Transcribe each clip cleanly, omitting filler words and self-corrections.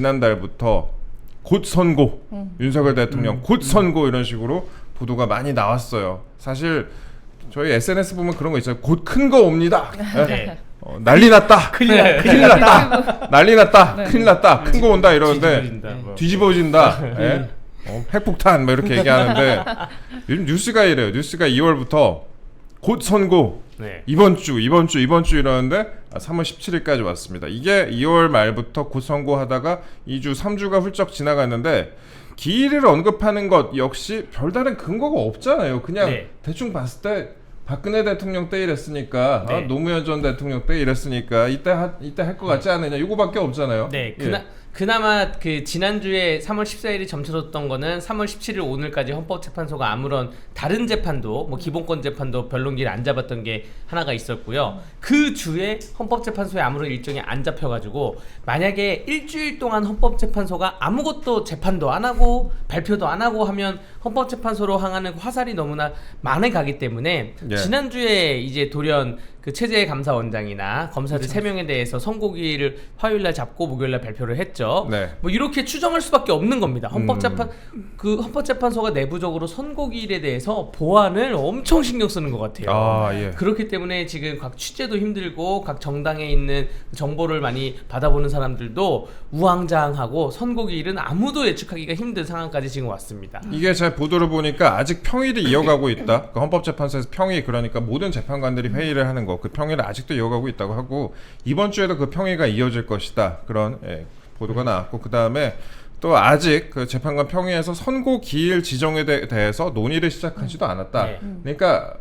지난달부터 곧 선고, 윤석열 대통령 곧 선고 이런 식으로 보도가 많이 나왔어요. 사실 저희 SNS 보면 그런 거 있어요. 곧 큰 거 옵니다. 네. 난리 났다. 큰일 났다. 난리 났다. 네. 큰일 났다. 큰 거 온다 이러는데 뒤집어진다, 뭐. 뒤집어진다. 예? 핵폭탄 뭐 이렇게 얘기하는데 요즘 뉴스가 이래요. 뉴스가 2월부터 곧 선고. 네. 이번 주 이러는데 3월 17일까지 왔습니다. 이게 2월 말부터 곧 선고하다가 2주, 3주가 훌쩍 지나갔는데 기일을 언급하는 것 역시 별다른 근거가 없잖아요. 그냥 네. 대충 봤을 때 박근혜 대통령 때 이랬으니까 네. 노무현 전 대통령 때 이랬으니까 이때 할 것 같지 않느냐 이거밖에 없잖아요. 네, 예. 그나마 그 지난주에 3월 14일이 점쳐졌던 거는 3월 17일 오늘까지 헌법재판소가 아무런 다른 재판도 뭐 기본권 재판도 변론기를 안 잡았던 게 하나가 있었고요. 그 주에 헌법재판소에 아무런 일정이 안 잡혀가지고 만약에 일주일 동안 헌법재판소가 아무것도 재판도 안 하고 발표도 안 하고 하면 헌법재판소로 향하는 화살이 너무나 많이 가기 때문에 예. 지난주에 이제 돌연 그 체제감사원장이나 검사들 3명에 대해서 선고기일을 화요일날 잡고 목요일날 발표를 했죠. 네. 뭐 이렇게 추정할 수밖에 없는 겁니다. 헌법재판소가 내부적으로 선고기일에 대해서 보안을 엄청 신경 쓰는 것 같아요. 아, 예. 그렇기 때문에 지금 각 취재도 힘들고 각 정당에 있는 정보를 많이 받아보는 사람들도 우왕좌왕하고 선고기일은 아무도 예측하기가 힘든 상황까지 지금 왔습니다. 이게 제 보도를 보니까 아직 평일이 이어가고 있다. 그 헌법재판소에서 평의 그러니까 모든 재판관들이 회의를 하는 거 그 평일을 아직도 이어가고 있다고 하고 이번 주에도 그 평의가 이어질 것이다. 그런 보도가 나왔고 그 다음에 또 아직 그 재판관 평의에서 선고 기일 지정에 대해서 논의를 시작하지도 않았다. 네. 그러니까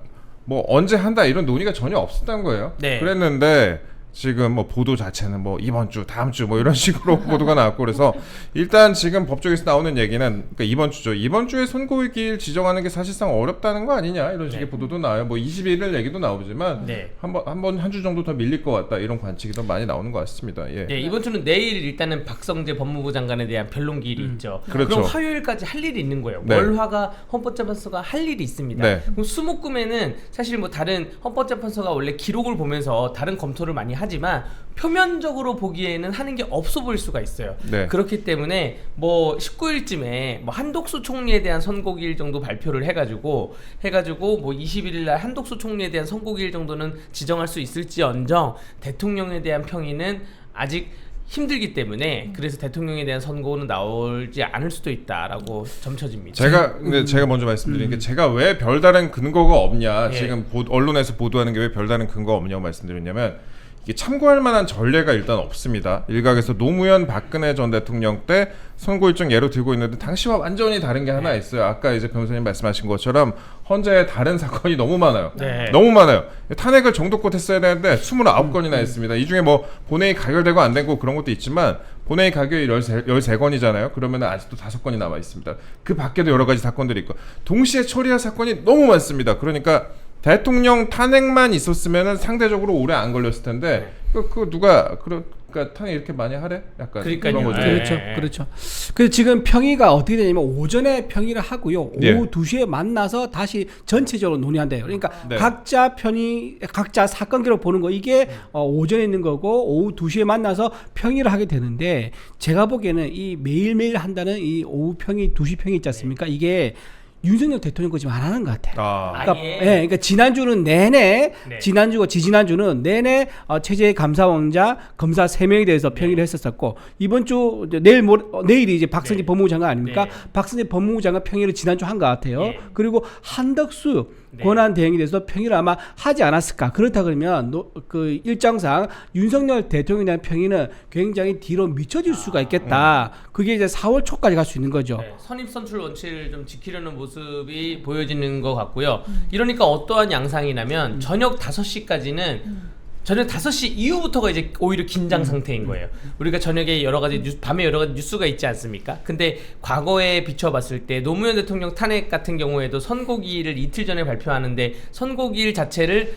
뭐 언제 한다 이런 논의가 전혀 없었던 거예요. 네. 그랬는데 지금 뭐 보도 자체는 뭐 이번 주, 다음 주 뭐 이런 식으로 보도가 나왔고 그래서 일단 지금 법조계에서 나오는 얘기는 그러니까 이번 주죠. 이번 주에 선고일 지정하는 게 사실상 어렵다는 거 아니냐 이런 식의 네. 보도도 나와요. 뭐 21일 얘기도 나오지만 네. 한 주 정도 더 밀릴 것 같다 이런 관측이 더 많이 나오는 것 같습니다. 예. 네, 이번 주는 내일 일단은 박성재 법무부 장관에 대한 변론기일이 있죠. 그렇죠. 그럼 화요일까지 할 일이 있는 거예요. 네. 월화가 헌법재판소가 할 일이 있습니다. 네. 그럼 수목금에는 사실 뭐 다른 헌법재판소가 원래 기록을 보면서 다른 검토를 많이 하지만 표면적으로 보기에는 하는 게 없어 보일 수가 있어요. 네. 그렇기 때문에 뭐 19일쯤에 뭐 한독수 총리에 대한 선고기일 정도 발표를 해가지고 뭐 21일날 한독수 총리에 대한 선고기일 정도는 지정할 수 있을지언정 대통령에 대한 평의는 아직 힘들기 때문에 그래서 대통령에 대한 선고는 나오지 않을 수도 있다라고 점쳐집니다. 제가 먼저 말씀드린 게 제가 왜 별다른 근거가 없냐 예. 지금 언론에서 보도하는 게 왜 별다른 근거가 없냐고 말씀드렸냐면 이게 참고할 만한 전례가 일단 없습니다. 일각에서 노무현 박근혜 전 대통령 때 선고 일정 예로 들고 있는데 당시와 완전히 다른 게 하나 있어요. 아까 이제 변호사님 말씀하신 것처럼 헌재에 다른 사건이 너무 많아요. 네. 너무 많아요. 탄핵을 정도껏 했어야 되는데 29건이나 했습니다. 이 중에 뭐 본회의 가결되고 안 되고 그런 것도 있지만 본회의 가결이 13건이잖아요. 그러면 아직도 5건이 남아 있습니다. 그 밖에도 여러 가지 사건들이 있고 동시에 처리할 사건이 너무 많습니다. 그러니까 대통령 탄핵만 있었으면 상대적으로 오래 안 걸렸을 텐데 그 누가 그러니까 탄핵 이렇게 많이 하래? 약간 그러니까요. 그런 거죠. 네. 그렇죠. 그래서 지금 평의가 어떻게 되냐면 오전에 평의를 하고요. 예. 오후 2시에 만나서 다시 전체적으로 논의한대요. 그러니까 네. 각자 사건 기록 보는 거 이게 오전에 있는 거고 오후 2시에 만나서 평의를 하게 되는데 제가 보기에는 이 매일매일 한다는 이 오후 평의 2시 평의 있지 않습니까? 이게 윤석열 대통령 거 지금 안 하는 것 같아요. 그러니까, 예. 그러니까 지난주는 내내 네. 지난주고 지지난주는 내내 체제 감사원자 검사 3명에 대해서 평의를 했었고 이번 주 내일이 이제 박성재 네. 법무부 장관 아닙니까? 네. 박성재 법무부 장관 평의를 지난주 한 것 같아요. 네. 그리고 한덕수 네. 권한 대행에 대해서 평의를 아마 하지 않았을까. 그렇다 그러면 그 일정상 윤석열 대통령에 대한 평의는 굉장히 뒤로 미쳐질 수가 있겠다. 그게 이제 4월 초까지 갈 수 있는 거죠. 네, 선입선출 원칙을 좀 지키려는 모습이 보여지는 것 같고요. 이러니까 어떠한 양상이냐면 저녁 5시까지는 저녁 5시 이후부터가 이제 오히려 긴장 상태인 거예요. 우리가 저녁에 밤에 여러 가지 뉴스가 있지 않습니까? 근데 과거에 비춰봤을 때 노무현 대통령 탄핵 같은 경우에도 선고기일을 이틀 전에 발표하는데 선고기일 자체를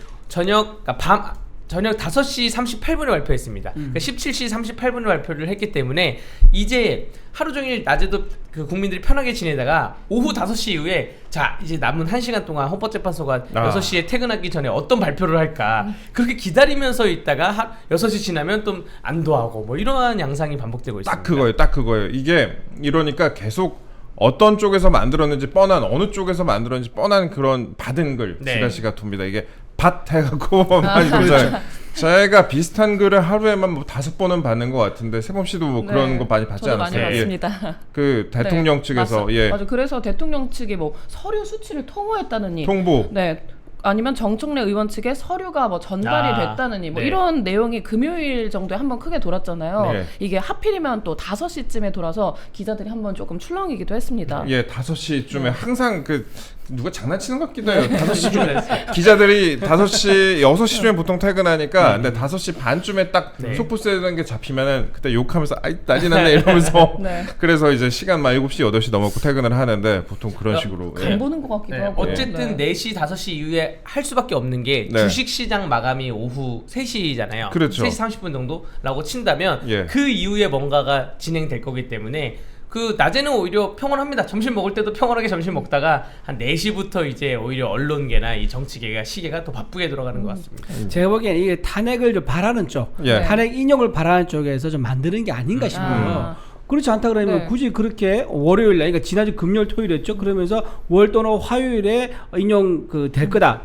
저녁 5시 38분에 발표했습니다. 그러니까 17시 38분에 발표를 했기 때문에 이제 하루 종일 낮에도 그 국민들이 편하게 지내다가 오후 5시 이후에 자 이제 남은 1시간 동안 헌법재판소가 6시에 퇴근하기 전에 어떤 발표를 할까 그렇게 기다리면서 있다가 6시 지나면 좀 안도하고 뭐 이러한 양상이 반복되고 있습니다. 딱 그거예요. 이게 이러니까 계속 어떤 쪽에서 만들었는지 뻔한 어느 쪽에서 만들었는지 뻔한 그런 받은 글 네. 지라시가 돕니다. 이게 밭 해갖고 많이 보잖아요. 제가 비슷한 글을 하루에만 뭐 5번은 받는 것 같은데 세범 씨도 뭐 그런 거 많이 받지 저도 많이 않았어요? 받습니다. 그 대통령 네, 측에서 맞아. 그래서 대통령 측이 뭐 서류 수치를 통보했다느니, 통보. 네. 아니면 정청래 의원 측에 서류가 뭐 전달이 됐다느니 뭐 네. 이런 내용이 금요일 정도에 한번 크게 돌았잖아요. 네. 이게 하필이면 또 5시쯤에 돌아서 기자들이 한번 조금 출렁이기도 했습니다. 예, 5시쯤에 항상 그 누가 장난치는 것 같기도 해요. 5시쯤에 기자들이 5시, 6시쯤에 보통 퇴근하니까 근데 5시 반쯤에 딱 네. 속보 쓰는 게 잡히면은 그때 욕하면서 아이 난리 났네 이러면서 네. 그래서 이제 시간 막 7시, 8시 넘었고 퇴근을 하는데 보통 그런 식으로 간 보는 것 같기도 네. 하고. 어쨌든 네. 4시, 5시 이후에 할 수밖에 없는 게 네. 주식시장 마감이 오후 3시잖아요. 그렇죠. 3시 30분 정도라고 친다면 예. 그 이후에 뭔가가 진행될 거기 때문에 그 낮에는 오히려 평온합니다. 점심 먹을 때도 평온하게 점심 먹다가 한 4시부터 이제 오히려 언론계나 이 정치계가 시계가 더 바쁘게 돌아가는 것 같습니다. 제가 보기엔 이게 탄핵을 좀 바라는 쪽, 예. 탄핵 인용을 바라는 쪽에서 좀 만드는 게 아닌가 싶어요. 그렇지 않다 그러면 네. 굳이 그렇게 월요일 날, 그러니까 지난주 금요일 토요일이었죠. 그러면서 월 또는 화요일에 인용 될 거다.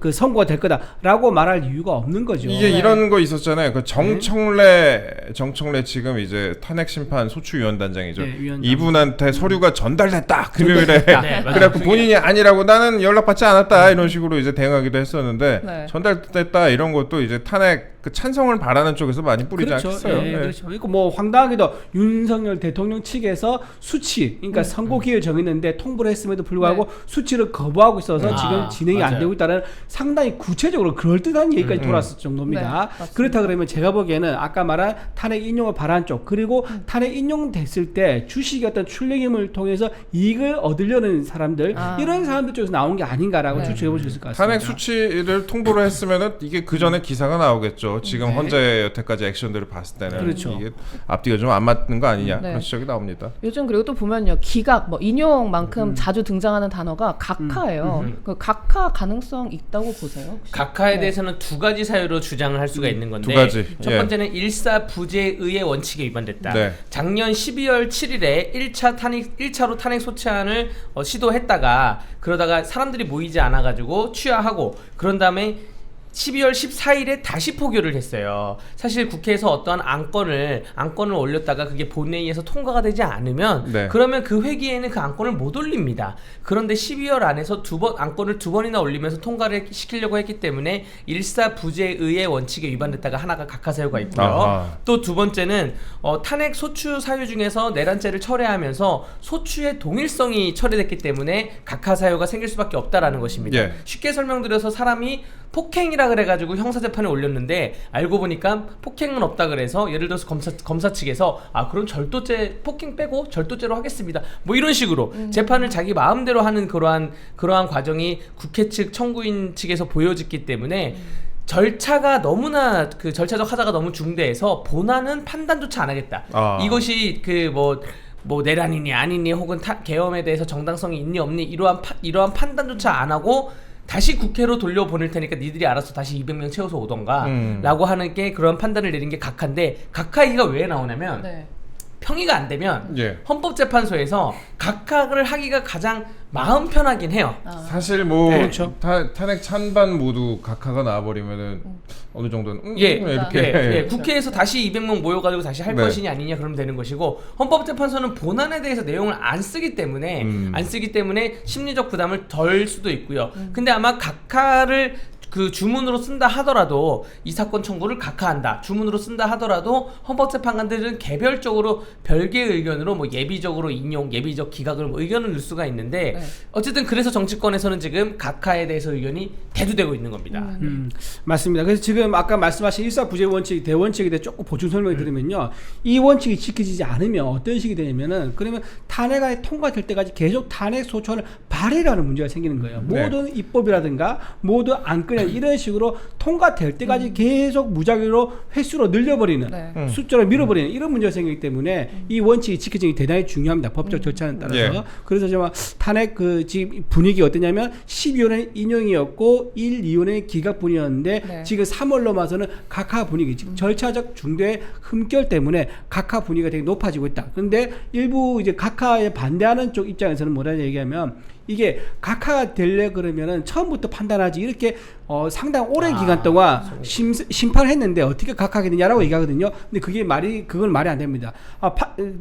그 선고가 될 거다라고 말할 이유가 없는 거죠. 이게 네. 이런 거 있었잖아요. 그 정청래 지금 이제 탄핵 심판 소추위원단장이죠. 네, 위원장. 이분한테 서류가 전달됐다 금요일에. 네, 맞아요. 그래갖고 본인이 아니라고 나는 연락받지 않았다 이런 식으로 이제 대응하기도 했었는데 네. 전달됐다 이런 것도 이제 탄핵 그 찬성을 바라는 쪽에서 많이 뿌리지 그렇죠. 않겠어요. 예, 네. 그렇죠. 그리고 뭐 황당하게도 윤석열 대통령 측에서 수치, 그러니까 선고 기일 정했는데 통보를 했음에도 불구하고 수치를 거부하고 있어서 지금 진행이 안 맞아요. 되고 있다는 상당히 구체적으로 그럴듯한 얘기까지 돌았을 정도입니다. 네, 맞습니다. 그렇다 그러면 제가 보기에는 아까 말한 탄핵 인용을 바라는 쪽, 그리고 탄핵 인용됐을 때 주식의 어떤 출렁임을 통해서 이익을 얻으려는 사람들, 이런 사람들 쪽에서 나온 게 아닌가라고 네. 추측해 볼 수 있을 것 같습니다. 탄핵 수치를 통보를 했으면은 이게 그 전에 기사가 나오겠죠. 지금 헌재 여태까지 액션들을 봤을 때는 그렇죠. 이게 앞뒤가 좀 안 맞는 거 아니냐 네. 그런 지적이 나옵니다. 요즘 그리고 또 보면요, 기각, 뭐 인용만큼 자주 등장하는 단어가 각하예요. 그 각하 가능성 있다고 보세요? 혹시? 각하에 네. 대해서는 두 가지 사유로 주장을 할 수가 있는 건데 두 가지. 첫 예. 번째는 일사부재의의 원칙에 위반됐다. 네. 작년 12월 7일에 1차로 탄핵 소추안을 시도했다가 그러다가 사람들이 모이지 않아가지고 취하하고 그런 다음에 12월 14일에 다시 포교를 했어요. 사실 국회에서 어떠한 안건을 올렸다가 그게 본회의에서 통과가 되지 않으면 네. 그러면 그 회기에는 그 안건을 못 올립니다. 그런데 12월 안에서 안건을 2번이나 올리면서 통과를 시키려고 했기 때문에 일사부재의의 원칙에 위반됐다가 하나가 각하사유가 있고요. 아하. 또 두 번째는 탄핵 소추 사유 중에서 내란죄를 철회하면서 소추의 동일성이 철회됐기 때문에 각하사유가 생길 수밖에 없다라는 것입니다. 예. 쉽게 설명드려서 사람이 폭행이라 그래가지고 형사재판에 올렸는데 알고 보니까 폭행은 없다 그래서 예를 들어서 검사 측에서 그럼 절도죄 폭행 빼고 절도죄로 하겠습니다. 뭐 이런 식으로 재판을 자기 마음대로 하는 그러한 과정이 국회 측 청구인 측에서 보여졌기 때문에 절차가 너무나 그 절차적 하자가 너무 중대해서 본안은 판단조차 안 하겠다. 이것이 뭐 내란이니 아니니 혹은 계엄에 대해서 정당성이 있니 없니 이러한 판단조차 안 하고 다시 국회로 돌려보낼 테니까 니들이 알아서 다시 200명 채워서 오던가 라고 하는 게 그런 판단을 내린 게 각하인데 각하이가 왜 나오냐면 네. 평의가 안 되면 예. 헌법재판소에서 각하를 하기가 가장 마음 편하긴 해요. 사실 뭐 네, 그렇죠. 탄핵 찬반 모두 각하가 나와버리면은 어느 정도는 이렇게 국회에서 다시 200명 모여가지고 다시 할 네. 것이냐 아니냐 그러면 되는 것이고 헌법재판소는 본안에 대해서 내용을 안 쓰기 때문에 심리적 부담을 덜 수도 있고요. 근데 아마 각하를 그 주문으로 쓴다 하더라도 이 사건 청구를 각하한다 주문으로 쓴다 하더라도 헌법재판관들은 개별적으로 별개의 의견으로 뭐 예비적으로 인용 예비적 기각을 뭐 의견을 넣을 수가 있는데 네. 어쨌든 그래서 정치권에서는 지금 각하에 대해서 의견이 대두되고 있는 겁니다. 맞습니다. 그래서 지금 아까 말씀하신 일사부재 원칙, 대원칙에 대해 조금 보충 설명을 드리면요. 이 원칙이 지켜지지 않으면 어떤 식이 되냐면은 그러면 탄핵안이 통과될 때까지 계속 탄핵 소추안을 발의라는 문제가 생기는 거예요. 네. 모든 입법이라든가 모든 안건이 이런 식으로 통과될 때까지 계속 무작위로 횟수로 늘려버리는 네. 숫자로 밀어버리는 이런 문제가 생기기 때문에 이 원칙이 지켜지는 게 대단히 중요합니다. 법적 절차에 따라서. 예. 그래서 정말 탄핵 그 지금 분위기 어떠냐면 12월에는 인용이었고 1, 2월에는 기각분이었는데 네. 지금 3월 넘어서는 각하 분위기, 지금 절차적 중대 흠결 때문에 각하 분위기가 되게 높아지고 있다. 그런데 일부 이제 각하에 반대하는 쪽 입장에서는 뭐라 얘기하면 이게 각하가 되려 그러면은 처음부터 판단하지 이렇게 상당 오랜 기간 동안 심판을 했는데 어떻게 각하게 되냐라고 얘기하거든요. 근데 그건 말이 안 됩니다.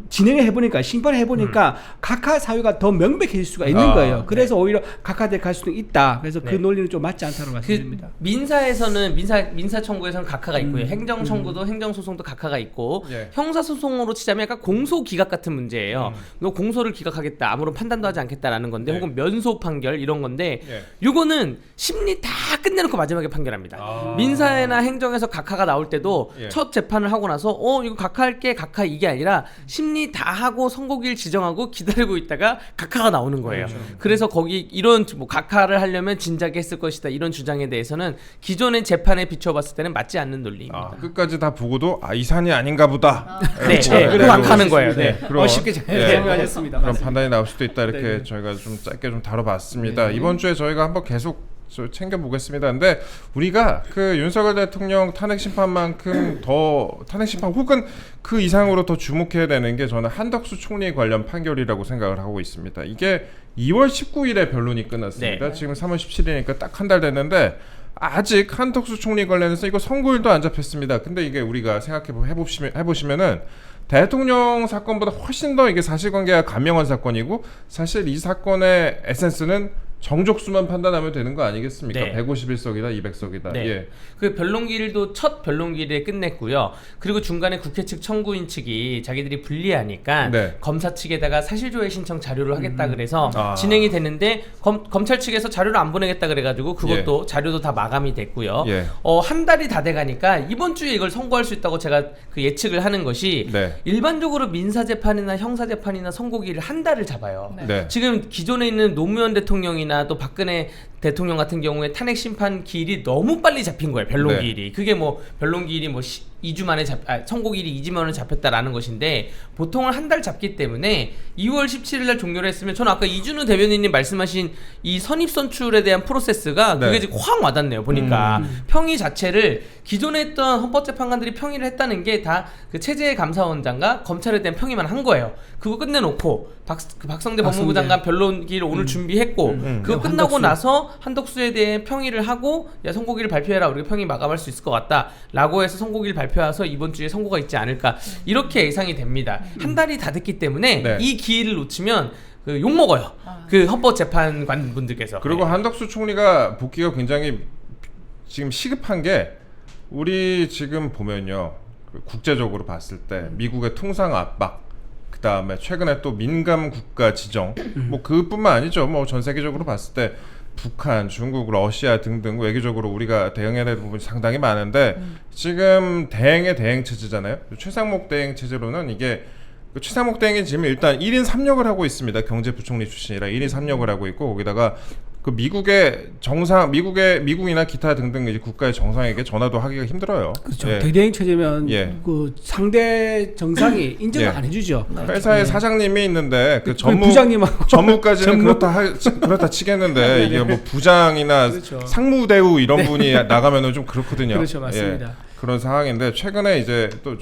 진행을 해보니까 심판을 해보니까 각하 사유가 더 명백해질 수가 있는 거예요. 그래서 오히려 각하될 갈 수도 있다. 그래서 그 논리는 좀 맞지 않다고 말씀드립니다. 민사에서는 민사 청구에서는 각하가 있고요. 행정 청구도 행정 소송도 각하가 있고 예. 형사 소송으로 치자면 약간 공소 기각 같은 문제예요. 너 공소를 기각하겠다. 아무런 판단도 하지 않겠다라는 건데 네. 혹은 면소 판결 이런 건데 예. 요거는 심리 다 끝내놓고 마지막에 판결합니다. 민사나 행정에서 각하가 나올 때도 예. 첫 재판을 하고 나서 이거 각하할게 각하 이게 아니라 심리 다 하고 선고일 지정하고 기다리고 있다가 각하가 나오는 거예요. 그래서 거기 이런 뭐 각하를 하려면 진작에 했을 것이다 이런 주장에 대해서는 기존의 재판에 비춰봤을 때는 맞지 않는 논리입니다. 끝까지 다 보고도 이산이 아닌가 보다. 네, 그래도 각하는 거예요. 네. 그런 쉽게 예. 설명하셨습니다. 그런 판단이 나올 수도 있다 이렇게 네. 저희가 좀 짧게 좀 다뤄봤습니다. 이번 주에 저희가 한번 계속 챙겨보겠습니다. 근데 우리가 그 윤석열 대통령 탄핵 심판만큼 더 탄핵 심판 혹은 그 이상으로 더 주목해야 되는 게 저는 한덕수 총리 관련 판결이라고 생각을 하고 있습니다. 이게 2월 19일에 변론이 끝났습니다. 네. 지금 3월 17일이니까 딱 한 달 됐는데 아직 한덕수 총리 관련해서 이거 선고일도 안 잡혔습니다. 근데 이게 우리가 해보시면은 대통령 사건보다 훨씬 더 이게 사실관계가 간명한 사건이고 사실 이 사건의 에센스는 정족수만 판단하면 되는 거 아니겠습니까? 네. 151석이다, 200석이다. 네. 예. 그 변론기일도 첫 변론기일에 끝냈고요. 그리고 중간에 국회 측 청구인 측이 자기들이 불리하니까 네. 검사 측에다가 사실조회 신청 자료를 하겠다 그래서 아. 진행이 됐는데 검찰 측에서 자료를 안 보내겠다 그래가지고 그것도 자료도 다 마감이 됐고요. 예. 한 달이 다 돼가니까 이번 주에 이걸 선고할 수 있다고 제가 그 예측을 하는 것이 네. 일반적으로 민사재판이나 형사재판이나 선고기일을 한 달을 잡아요. 네. 네. 지금 기존에 있는 노무현 대통령이나 또 박근혜 대통령 같은 경우에 탄핵 심판 기일이 너무 빨리 잡힌 거예요. 변론 기일이. 그게 뭐 변론 기일이 뭐 2주 만에 선고기일이 2주 만에 잡혔다라는 것인데 보통은 한 달 잡기 때문에 2월 17일 날 종료를 했으면 저는 아까 이준우 대변인님 말씀하신 이 선입 선출에 대한 프로세스가 그게 지금 확 와닿네요. 보니까 평의 자체를 기존에 했던 헌법재판관들이 평의를 했다는 게 다 그 체제 감사원장과 검찰에 대한 평의만 한 거예요. 그거 끝내놓고 박성대 법무부 장관 변론 기일 오늘 준비했고 그거 끝나고 나서 한덕수에 대해 평의를 하고 야 선고기를 발표해라 우리가 평의 마감할 수 있을 것 같다라고 해서 선고기를 발표해서 이번 주에 선고가 있지 않을까 이렇게 예상이 됩니다. 한 달이 다 됐기 때문에 네. 이 기일을 놓치면 그 욕 먹어요. 그 헌법재판관 분들께서. 그리고 한덕수 총리가 복귀가 굉장히 지금 시급한 게 우리 지금 보면요. 국제적으로 봤을 때 미국의 통상 압박 그 다음에 최근에 또 민감 국가 지정 뭐 그뿐만 아니죠. 뭐 전 세계적으로 봤을 때 북한, 중국, 러시아 등등 외교적으로 우리가 대응해야 될 부분이 상당히 많은데 지금 대행의 대행 체제잖아요. 최상목 대행 체제로는 이게 최상목 대행이 지금 일단 1인 3역을 하고 있습니다. 경제부총리 출신이라 1인 3역을 하고 있고 거기다가 그 미국이나 기타 등등 이제 국가의 정상에게 전화도 하기가 힘들어요. 그렇죠. 예. 대대행 체제면 예. 그 상대 정상이 인정을 예. 안 해주죠. 회사에 사장님이 있는데 그 부장님하고 전무까지는 그렇다 치겠는데 이게 뭐 부장이나 그렇죠. 상무대우 이런 분이 나가면은 좀 그렇거든요. 그렇죠, 맞습니다. 예. 그런 상황인데 최근에 이제 또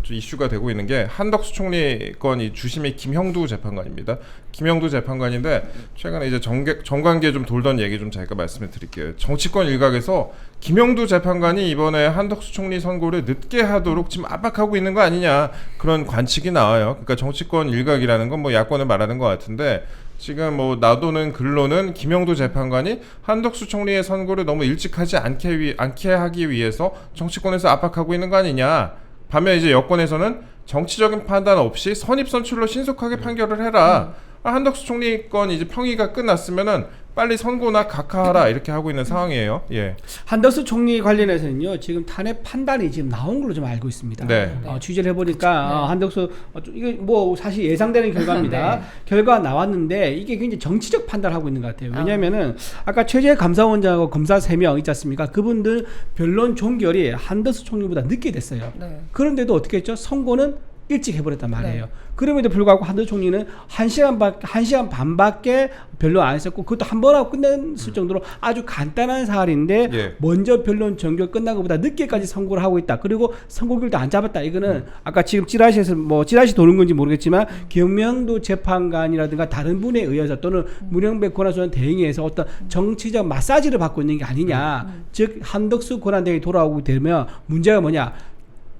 이슈가 되고 있는 게 한덕수 총리 건이 주심이 김형두 재판관입니다. 김형두 재판관인데 최근에 이제 정관계에 좀 돌던 얘기 좀 제가 말씀을 드릴게요. 정치권 일각에서 김형두 재판관이 이번에 한덕수 총리 선고를 늦게 하도록 지금 압박하고 있는 거 아니냐 그런 관측이 나와요. 그러니까 정치권 일각이라는 건 뭐 야권을 말하는 것 같은데 지금 뭐 나도는 글로는 김형두 재판관이 한덕수 총리의 선고를 너무 일찍 하지 않게 하기 위해서 정치권에서 압박하고 있는 거 아니냐. 반면 이제 여권에서는 정치적인 판단 없이 선입선출로 신속하게 판결을 해라. 한덕수 총리 건 이제 평의가 끝났으면은 빨리 선고나 각하하라 이렇게 하고 있는 상황이에요. 예. 한덕수 총리 관련해서는요 지금 탄핵 판단이 지금 나온 걸로 좀 알고 있습니다. 네. 취재를 해보니까 한덕수 이게 뭐 사실 예상되는 결과입니다. 네. 결과 나왔는데 이게 굉장히 정치적 판단을 하고 있는 것 같아요. 왜냐하면은 아까 최재 감사원장하고 검사 3명 있지 않습니까? 그분들 변론 종결이 한덕수 총리보다 늦게 됐어요. 네. 그런데도 어떻게 했죠? 선고는 일찍 해버렸단 말이에요. 네. 그럼에도 불구하고 한덕수 총리는 1시간 반밖에 변론 안 했었고 그것도 한 번 하고 끝냈을 정도로 아주 간단한 사안인데 예. 먼저 변론 종결 끝난 것보다 늦게까지 선고를 하고 있다. 그리고 선고일도 안 잡았다. 이거는 아까 지금 찌라시에서 뭐 찌라시 도는 건지 모르겠지만 김명도 재판관이라든가 다른 분에 의해서 또는 문영배 권한소장 대행에서 어떤 정치적 마사지를 받고 있는 게 아니냐. 즉 한덕수 권한대행이 돌아오고 되면 문제가 뭐냐.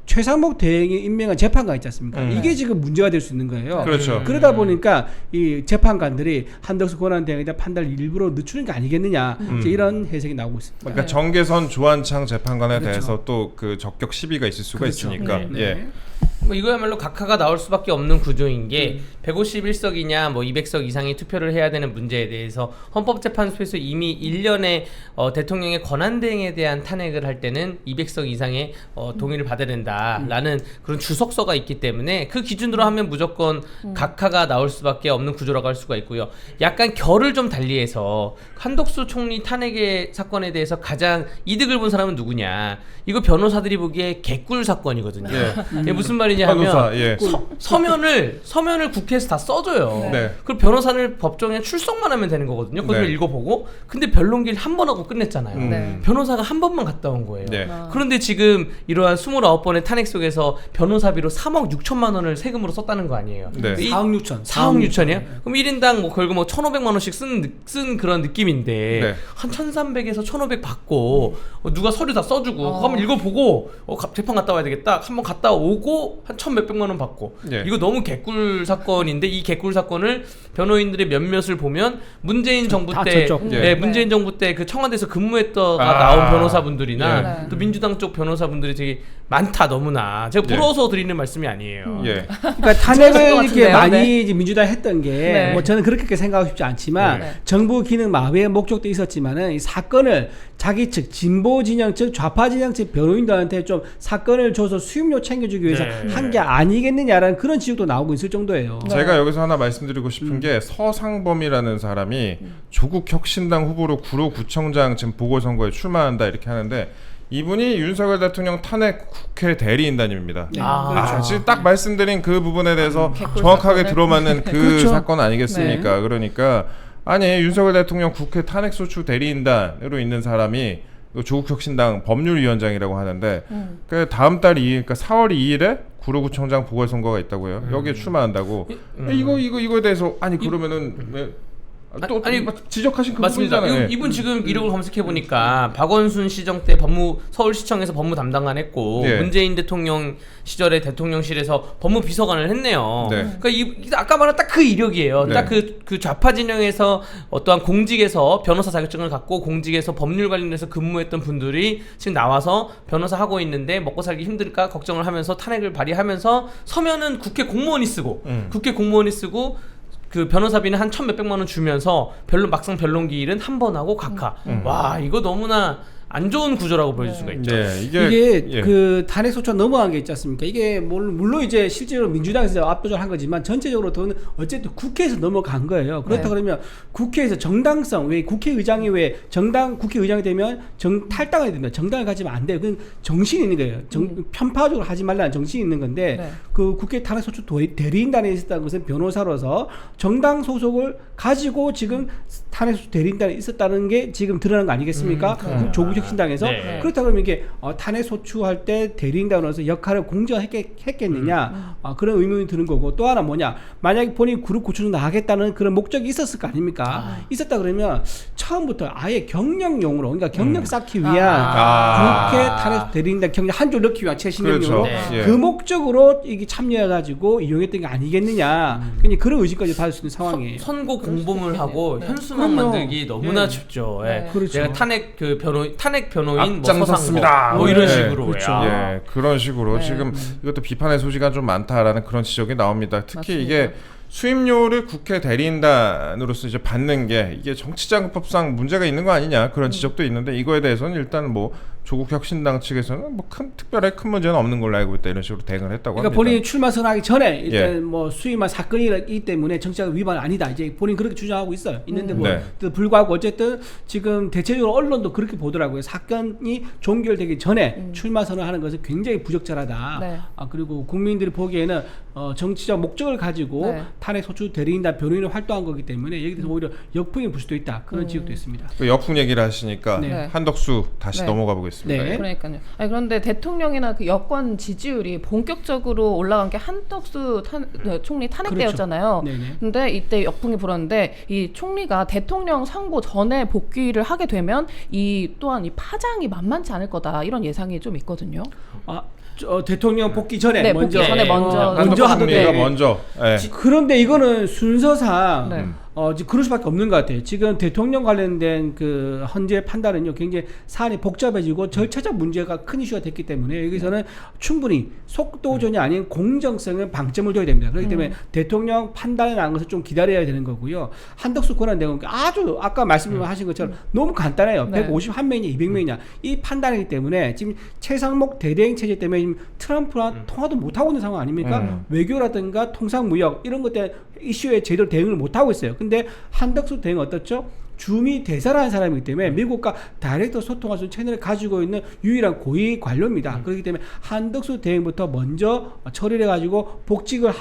최상목 대행이 임명한 재판관 있지 않습니까? 이게 지금 문제가 될 수 있는 거예요. 그렇죠. 그러다 보니까 이 재판관들이 한덕수 권한대행에 대한 판단을 일부러 늦추는 게 아니겠느냐 이제 이런 해석이 나오고 있습니다. 그러니까 정계선 조한창 재판관에 그렇죠. 대해서 또 그 적격 시비가 있을 수가 그렇죠. 있으니까. 네. 예. 뭐 이거야말로 각하가 나올 수밖에 없는 구조인 게 151석이냐 뭐 200석 이상의 투표를 해야 되는 문제에 대해서 헌법재판소에서 이미 1년에 대통령의 권한대행에 대한 탄핵을 할 때는 200석 이상의 동의를 받아야 된다라는 그런 주석서가 있기 때문에 그 기준으로 하면 무조건 각하가 나올 수밖에 없는 구조라고 할 수가 있고요. 약간 결을 좀 달리해서 한덕수 총리 탄핵의 사건에 대해서 가장 이득을 본 사람은 누구냐? 이거 변호사들이 보기에 개꿀 사건이거든요. 이게 무슨 말이냐 하면 변호사, 예. 서면을 국회에서 다 써줘요. 네. 그리고 변호사는 법정에 출석만 하면 되는 거거든요. 그걸 네. 읽어보고. 근데 변론기를 한 번 하고 끝냈잖아요. 네. 변호사가 한 번만 갔다 온 거예요. 네. 그런데 지금 이러한 29번의 탄핵 속에서 변호사비로 3억 6천만 원을 세금으로 썼다는 거 아니에요. 네. 4억 6천. 4억 6천이요? 그럼 1인당 뭐 결국 뭐 1,500만 원씩 쓴 그런 느낌인데 네. 한 1,300에서 1,500 받고 누가 서류 다 써주고 그거 한번 읽어보고 재판 갔다 와야 되겠다. 한번 갔다 오고 한 1,100몇백만 원 받고 예. 이거 너무 개꿀 사건인데 이 개꿀 사건을 변호인들의 몇몇을 보면 문재인 정부 다 때 저쪽. 예. 네, 문재인 정부 때 그 청와대에서 근무했다가 아. 나온 변호사분들이나 예. 또 민주당 쪽 변호사분들이 되게 많다 너무나 제가 예. 부러워서 드리는 말씀이 아니에요. 예. 그러니까 좋으실 것 탄핵을 이렇게 같은데요? 많이 네. 이제 민주당이 했던 게 네. 뭐 저는 그렇게 생각하고 싶지 않지만 네. 정부 기능 마비의 목적도 있었지만은 이 사건을 자기 측 진보 진영 측 좌파 진영 측 변호인들한테 좀 사건을 줘서 수임료 챙겨주기 위해서 네. 한 게 아니겠느냐라는 그런 지적도 나오고 있을 정도예요. 제가 여기서 하나 말씀드리고 싶은 게 서상범이라는 사람이 조국 혁신당 후보로 구로구청장 지금 보궐선거에 출마한다 이렇게 하는데 이분이 윤석열 대통령 탄핵 국회 대리인단입니다. 네. 아, 지금 딱 말씀드린 그 부분에 대해서 개꿀 정확하게 사건을. 들어맞는 그 그렇죠. 사건 아니겠습니까? 그러니까 아니 윤석열 대통령 국회 탄핵소추 대리인단으로 있는 사람이 조국혁신당 법률위원장이라고 하는데 그 다음 달 2일, 그러니까 4월 2일에 구로구청장 보궐선거가 있다고요. 여기에 출마한다고. 이거에 대해서 아니 그러면은 왜 또 아니, 지적하신 그 맞습니다. 부분이잖아요. 이분 지금 이력을 검색해 보니까 박원순 시정 때 서울시청에서 법무 담당관 했고 예. 문재인 대통령 시절에 대통령실에서 법무 비서관을 했네요. 네. 그러니까 아까 말한 딱 그 이력이에요. 네. 딱 그 좌파 진영에서 어떠한 공직에서 변호사 자격증을 갖고 공직에서 법률 관련해서 근무했던 분들이 지금 나와서 변호사 하고 있는데 먹고 살기 힘들까 걱정을 하면서 탄핵을 발의하면서 서면은 국회 공무원이 쓰고 그 변호사비는 한 1,몇백만 원 주면서 막상 변론기일은 한 번 하고 각하. 와 이거 너무나 안 좋은 구조라고 보여줄 수가 있죠. 네, 이게 예. 그 탄핵 소추가 넘어간 게 있지 않습니까? 이게 물론 이제 실제로 민주당에서 압도적으로 한 거지만 전체적으로 돈 어쨌든 국회에서 넘어간 거예요. 그렇다 네. 그러면 국회에서 정당성 왜 국회의장이 왜 국회의장이 되면 탈당이 됩니다. 정당을 가지면 안 돼요. 그건 정신이 있는 거예요. 편파적으로 하지 말라는 정신이 있는 건데 네. 그 국회 탄핵 소추 대리인단에 있었다는 것은 변호사로서 정당 소속을 가지고 지금 탄핵 소추 대리인단에 있었다는 게 지금 드러난 거 아니겠습니까? 조국혁신당에서 네. 그렇다 그러면 이게 탄핵 소추할 때 대리인단으로서 역할을 공정했겠느냐 그런 의문이 드는 거고 또 하나 뭐냐 만약에 본인이 구로구청장 나가겠다는 그런 목적이 있었을 거 아닙니까? 있었다 그러면 처음부터 아예 경력용으로 그러니까 경력 쌓기 위한 국회 탄핵 대리인단 경력 한 줄 넣기 위한 최신형으로 그렇죠. 네. 예. 그 목적으로 이게 참여해가지고 이용했던 게 아니겠느냐 그냥 그런 의심까지 받을 수 있는 상황이에요. 선고 공범을 하고 네. 현수막 그럼요. 만들기 너무나 예. 쉽죠. 네. 예. 그렇죠. 내가 탄핵 변호인 앞장섰습니다. 뭐 이런 네. 식으로 그렇죠. 예, 그런 식으로 네. 지금 이것도 비판의 소지가 좀 많다라는 그런 지적이 나옵니다. 특히 맞습니다. 이게 수임료를 국회 대리인단으로서 이제 받는 게 이게 정치자금법상 문제가 있는 거 아니냐 그런 지적도 있는데 이거에 대해서는 일단 뭐 조국 혁신당 측에서는 뭐 특별하게 큰 문제는 없는 걸로 알고 있다 이런 식으로 대응을 했다고 그러니까 합니다. 본인이 출마 선언하기 전에 일단 예. 뭐 수임한 사건이기 때문에 정치자금 위반 아니다. 이제 본인 그렇게 주장하고 있어요. 있는데 뭐 네. 또 불구하고 어쨌든 지금 대체적으로 언론도 그렇게 보더라고요. 사건이 종결되기 전에 출마 선언하는 것은 굉장히 부적절하다. 네. 그리고 국민들이 보기에는 정치적 목적을 가지고 네. 탄핵 소추 대리인단 변호인을 활동한 거기 때문에 여기 대해서 오히려 역풍이 불 수도 있다. 그런 지적도 있습니다. 그 역풍 얘기를 하시니까 네. 한덕수 다시 네. 넘어가 보겠습니다. 네. 그러니까요. 아니, 그런데 대통령이나 그 여권 지지율이 본격적으로 올라간 게 한덕수 총리 탄핵 그렇죠. 때였잖아요. 네네. 근데 이때 역풍이 불었는데 이 총리가 대통령 선고 전에 복귀를 하게 되면 또한 이 파장이 만만치 않을 거다 이런 예상이 좀 있거든요. 대통령 복귀 전에 네, 먼저 복귀 전에 먼저 먼저 한덕수 총리가 하던데 먼저 예. 그런데 이거는 순서상 네. 이제 그럴 수밖에 없는 것 같아요. 지금 대통령 관련된 그 헌재 판단은요, 굉장히 사안이 복잡해지고 절차적 문제가 큰 이슈가 됐기 때문에 여기서는 충분히 속도전이 아닌 공정성에 방점을 둬야 됩니다. 그렇기 때문에 대통령 판단에 나온 것을 좀 기다려야 되는 거고요. 한덕수 권한 내용 아주 아까 말씀하신 것처럼 너무 간단해요. 네. 151명이냐 200명이냐 이 판단이기 때문에 지금 최상목 대대행 체제 때문에 지금 트럼프랑 통화도 못 하고 있는 상황 아닙니까? 외교라든가 통상무역 이런 것 때문에 이슈에 제대로 대응을 못 하고 있어요. 근데 한덕수 대행은 어떻죠? 주미 대사라는 사람이기 때문에 미국과 다이렉트 소통할 수 있는 채널을 가지고 있는 유일한 고위 관료입니다. 그렇기 때문에 한덕수 대행부터 먼저 처리를 해가지고 복직을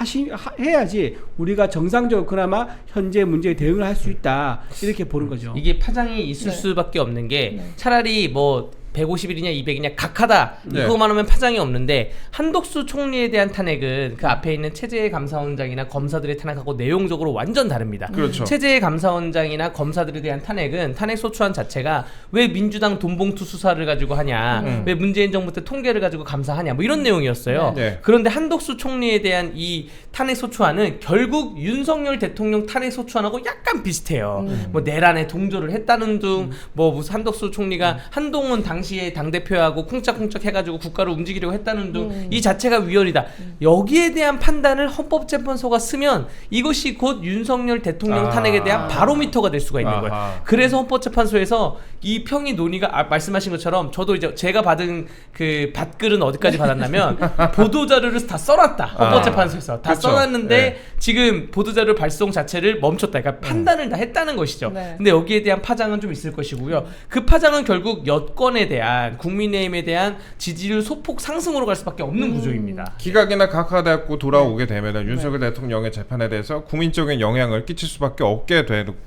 해야지 우리가 정상적으로 그나마 현재 문제에 대응을 할 수 있다 이렇게 보는 거죠. 이게 파장이 있을 네. 수밖에 없는 게 네. 차라리 뭐 150일이냐 200이냐 각하다 네. 이거만 하면 파장이 없는데 한덕수 총리에 대한 탄핵은 그 앞에 있는 최재해 감사원장이나 검사들의 탄핵하고 내용적으로 완전 다릅니다. 그렇죠. 최재해 감사원장이나 검사들에 대한 탄핵은 탄핵 소추안 자체가 왜 민주당 돈봉투 수사를 가지고 하냐, 왜 문재인 정부 때 통계를 가지고 감사하냐, 뭐 이런 내용이었어요. 네. 그런데 한덕수 총리에 대한 이 탄핵 소추안은 결국 윤석열 대통령 탄핵 소추안하고 약간 비슷해요. 뭐 내란에 동조를 했다는 둥, 뭐 무슨 한덕수 총리가 한동훈 당시에 당대표하고 쿵짝쿵짝 해가지고 국가를 움직이려고 했다는 둥, 이 자체가 위헌이다. 여기에 대한 판단을 헌법재판소가 쓰면 이것이 곧 윤석열 대통령 탄핵에 대한 바로미터가 될 수가 있는 거예요. 아하. 그래서 헌법재판소에서 이 평의 논의가 말씀하신 것처럼 저도 이제 제가 받은 그 받글은 어디까지 받았냐면 보도자료를 다 써놨다. 헌법재판소에서 다 그쵸. 써놨는데 네. 지금 보도자료 발송 자체를 멈췄다. 그러니까 판단을 다 했다는 것이죠. 네. 근데 여기에 대한 파장은 좀 있을 것이고요. 그 파장은 결국 여권에 대한 국민의힘에 대한 지지율 소폭 상승으로 갈 수밖에 없는 구조입니다. 기각이나 각하되고 돌아오게 되면 윤석열 대통령의 재판에 대해서 국민적인 영향을 끼칠 수밖에 없게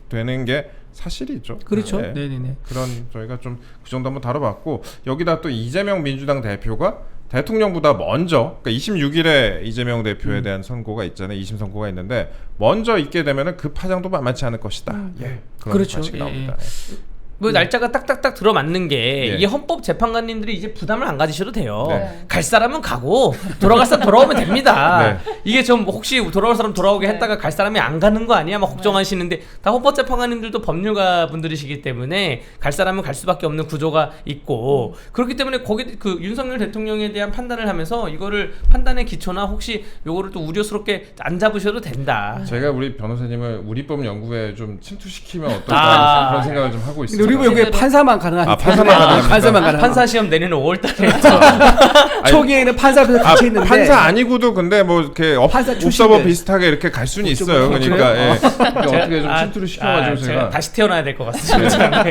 되는 게 사실이죠. 그렇죠. 네. 네네네. 그런 저희가 좀 그 정도 한번 다뤄봤고 여기다 또 이재명 민주당 대표가 대통령보다 먼저 그러니까 26일에 이재명 대표에 대한 선고가 있잖아요. 2심 선고가 있는데 먼저 있게 되면은 그 파장도 만만치 않을 것이다. 예. 그런 그렇죠. 관측이 예, 나옵니다. 뭐 날짜가 딱딱딱 들어맞는 게 예. 이게 헌법 재판관님들이 이제 부담을 안 가지셔도 돼요. 네. 갈 사람은 가고 돌아갈 사람 돌아오면 됩니다. 네. 이게 좀 혹시 돌아올 사람 돌아오게 네. 했다가 갈 사람이 안 가는 거 아니야? 막 걱정하시는데 다 헌법 재판관님들도 법률가 분들이시기 때문에 갈 사람은 갈 수밖에 없는 구조가 있고 그렇기 때문에 거기 그 윤석열 대통령에 대한 판단을 하면서 이거를 판단의 기초나 혹시 요거를 또 우려스럽게 안 잡으셔도 된다. 제가 우리 변호사님을 우리법 연구에 좀 침투시키면 어떨까 그런 생각을 좀 하고 있습니다. 그리고 여기 판사만 가능하니까. 판사만 가능합니까? 판사만 가능. 판사 시험 내년에 5월달에 초기에는 판사 앞에서 같이 있는데 판사 아니고도 근데 뭐 이렇게 판사 옵서버 출신들. 비슷하게 이렇게 갈 수는 옵서버. 있어요. 그러니까 그래요? 예. 그러니까 어떻게 좀 침투를 시켜가지고 제가 다시 태어나야 될 것 같습니다.